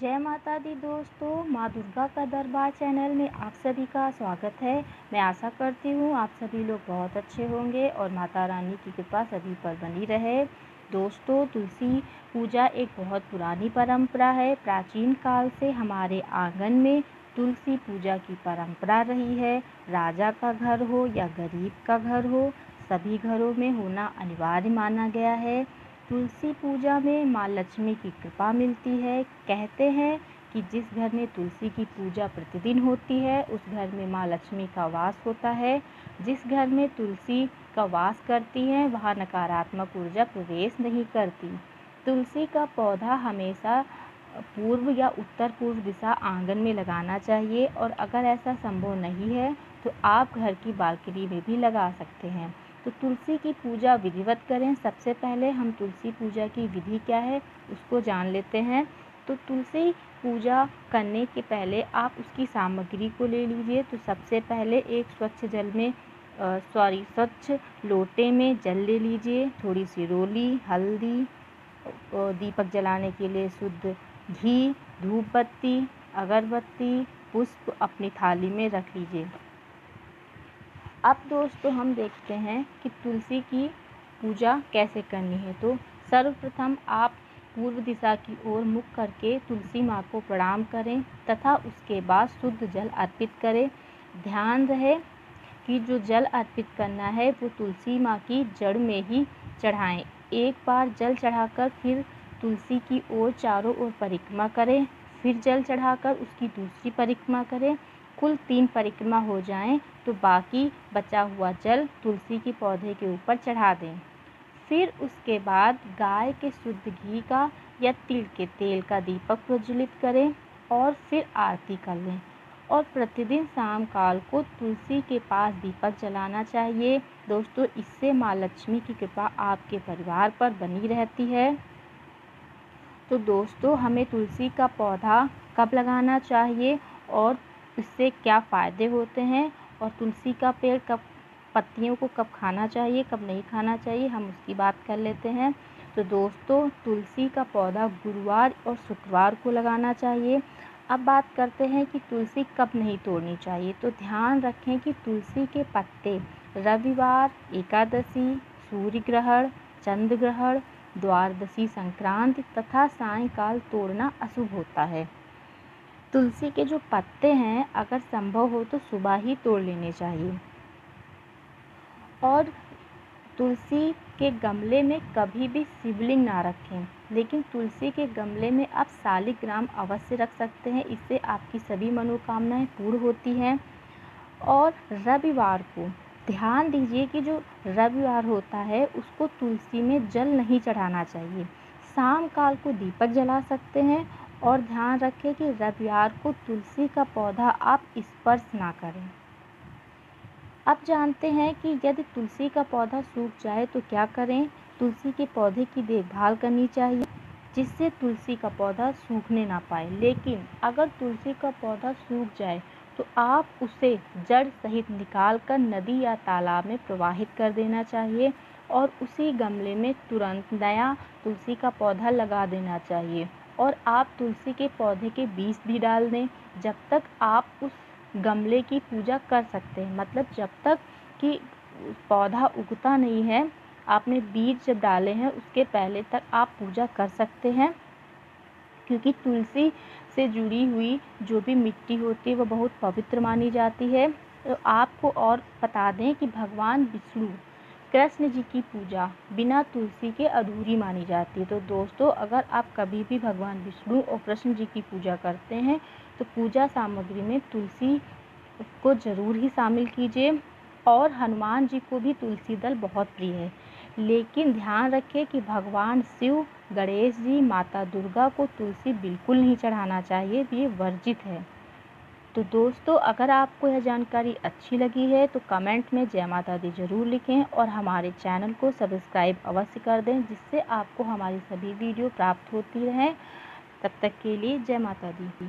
जय माता दी दोस्तों, माँ दुर्गा का दरबार चैनल में आप सभी का स्वागत है। मैं आशा करती हूँ आप सभी लोग बहुत अच्छे होंगे और माता रानी की कृपा सभी पर बनी रहे। दोस्तों, तुलसी पूजा एक बहुत पुरानी परंपरा है। प्राचीन काल से हमारे आंगन में तुलसी पूजा की परंपरा रही है। राजा का घर हो या गरीब का घर हो, सभी घरों में होना अनिवार्य माना गया है। तुलसी पूजा में माँ लक्ष्मी की कृपा मिलती है। कहते हैं कि जिस घर में तुलसी की पूजा प्रतिदिन होती है उस घर में माँ लक्ष्मी का वास होता है। जिस घर में तुलसी का वास करती है वहाँ नकारात्मक ऊर्जा प्रवेश नहीं करती। तुलसी का पौधा हमेशा पूर्व या उत्तर पूर्व दिशा आंगन में लगाना चाहिए और अगर ऐसा संभव नहीं है तो आप घर की बालकनी में भी लगा सकते हैं। तो तुलसी की पूजा विधिवत करें। सबसे पहले हम तुलसी पूजा की विधि क्या है उसको जान लेते हैं। तो तुलसी पूजा करने के पहले आप उसकी सामग्री को ले लीजिए। तो सबसे पहले एक स्वच्छ लोटे में जल ले लीजिए, थोड़ी सी रोली, हल्दी, दीपक जलाने के लिए शुद्ध घी, धूप बत्ती, अगरबत्ती, पुष्प अपनी थाली में रख लीजिए। अब दोस्तों हम देखते हैं कि तुलसी की पूजा कैसे करनी है। तो सर्वप्रथम आप पूर्व दिशा की ओर मुख करके तुलसी माँ को प्रणाम करें तथा उसके बाद शुद्ध जल अर्पित करें। ध्यान रहे कि जो जल अर्पित करना है वो तुलसी माँ की जड़ में ही चढ़ाएं। एक बार जल चढ़ाकर फिर तुलसी की ओर चारों ओर परिक्रमा करें, फिर जल चढ़ाकर उसकी दूसरी परिक्रमा करें। कुल 3 परिक्रमा हो जाएं तो बाकी बचा हुआ जल तुलसी के पौधे के ऊपर चढ़ा दें। फिर उसके बाद गाय के शुद्ध घी का या तिल के तेल का दीपक प्रज्वलित करें और फिर आरती कर लें। और प्रतिदिन शाम काल को तुलसी के पास दीपक जलाना चाहिए। दोस्तों, इससे माँ लक्ष्मी की कृपा आपके परिवार पर बनी रहती है। तो दोस्तों, हमें तुलसी का पौधा कब लगाना चाहिए और इससे क्या फ़ायदे होते हैं और तुलसी का पेड़ कब पत्तियों को कब खाना चाहिए कब नहीं खाना चाहिए, हम उसकी बात कर लेते हैं। तो दोस्तों, तुलसी का पौधा गुरुवार और शुक्रवार को लगाना चाहिए। अब बात करते हैं कि तुलसी कब नहीं तोड़नी चाहिए। तो ध्यान रखें कि तुलसी के पत्ते रविवार, एकादशी, सूर्य ग्रहण, चंद्र ग्रहण, द्वादशी, संक्रांति तथा सायंकाल तोड़ना अशुभ होता है। तुलसी के जो पत्ते हैं अगर संभव हो तो सुबह ही तोड़ लेने चाहिए। और तुलसी के गमले में कभी भी शिवलिंग ना रखें, लेकिन तुलसी के गमले में आप शालिग्राम अवश्य रख सकते हैं। इससे आपकी सभी मनोकामनाएं पूर्ण होती हैं। और रविवार को ध्यान दीजिए कि जो रविवार होता है उसको तुलसी में जल नहीं चढ़ाना चाहिए। शाम काल को दीपक जला सकते हैं और ध्यान रखें कि रविवार को तुलसी का पौधा आप स्पर्श ना करें। अब जानते हैं कि यदि तुलसी का पौधा सूख जाए तो क्या करें। तुलसी के पौधे की देखभाल करनी चाहिए जिससे तुलसी का पौधा सूखने ना पाए। लेकिन अगर तुलसी का पौधा सूख जाए तो आप उसे जड़ सहित निकालकर नदी या तालाब में प्रवाहित कर देना चाहिए और उसी गमले में तुरंत नया तुलसी का पौधा लगा देना चाहिए। और आप तुलसी के पौधे के बीज भी डाल दें जब तक आप उस गमले की पूजा कर सकते हैं। मतलब जब तक कि पौधा उगता नहीं है, आपने बीज जब डाले हैं उसके पहले तक आप पूजा कर सकते हैं। क्योंकि तुलसी से जुड़ी हुई जो भी मिट्टी होती है वो बहुत पवित्र मानी जाती है। तो आपको और बता दें कि भगवान विष्णु कृष्ण जी की पूजा बिना तुलसी के अधूरी मानी जाती है। तो दोस्तों, अगर आप कभी भी भगवान विष्णु और कृष्ण जी की पूजा करते हैं तो पूजा सामग्री में तुलसी को ज़रूर ही शामिल कीजिए। और हनुमान जी को भी तुलसी दल बहुत प्रिय है। लेकिन ध्यान रखें कि भगवान शिव, गणेश जी, माता दुर्गा को तुलसी बिल्कुल नहीं चढ़ाना चाहिए, ये वर्जित है। तो दोस्तों, अगर आपको यह जानकारी अच्छी लगी है तो कमेंट में जय माता दी ज़रूर लिखें और हमारे चैनल को सब्सक्राइब अवश्य कर दें जिससे आपको हमारी सभी वीडियो प्राप्त होती रहें। तब तक के लिए जय माता दी।